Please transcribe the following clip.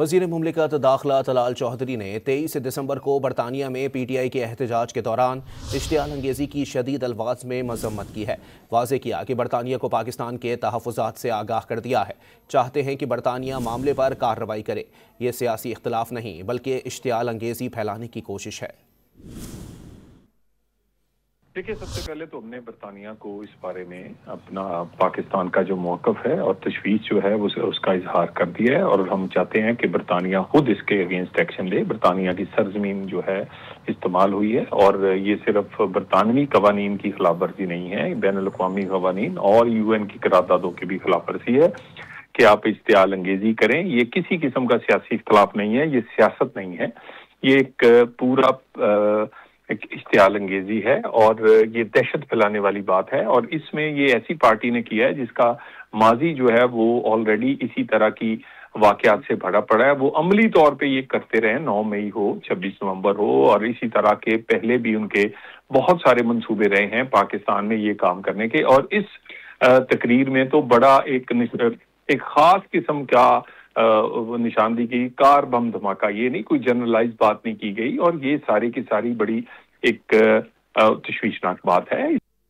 वज़ीर मुमलिकत दाखिला तलाल चौधरी ने 23 दिसंबर को बरतानिया में PTI के एहतजाज के दौरान इश्तियाल अंगेज़ी की शदीद अल्फाज में मज़म्मत की है। वाज़े किया कि बरतानिया को पाकिस्तान के तहफ़्फ़ुज़ात से आगाह कर दिया है। चाहते हैं कि बरतानिया मामले पर कार्रवाई करे। ये सियासी इख्तिलाफ नहीं बल्कि इश्तियाल अंगेज़ी फैलाने की कोशिश है। देखिए, सबसे पहले तो हमने बरतानिया को इस बारे में अपना पाकिस्तान का जो मौक़िफ़ है और तशवीश जो है उसका इजहार कर दिया है और हम चाहते हैं कि बरतानिया खुद इसके अगेंस्ट एक्शन ले। बरतानिया की सरजमीन जो है इस्तेमाल हुई है और ये सिर्फ बरतानवी कवानीन की खिलाफ वर्जी नहीं है, बैनुल-अक़वामी कवानीन और UN की करारदादों की भी खिलाफ वर्जी है कि आप इश्तियाल अंगेज़ी करें। ये किसी किस्म का सियासी इख्तिलाफ नहीं है, ये सियासत नहीं है, ये एक पूरा एक इश्तियाल अंगेज़ी है और ये दहशत फैलाने वाली बात है। और इसमें ये ऐसी पार्टी ने किया है जिसका माजी जो है वो ऑलरेडी इसी तरह की वाक़यात से भरा पड़ा है। वो अमली तौर पे ये करते रहे, 9 मई हो, 26 नवंबर हो और इसी तरह के पहले भी उनके बहुत सारे मंसूबे रहे हैं पाकिस्तान में ये काम करने के। और इस तकरीर में तो बड़ा एक ख़ास किस्म का निशानदी की कार बम धमाका, ये नहीं कोई जनरलाइज बात नहीं की गई और ये सारी की सारी बड़ी एक तशवीशनाक बात है।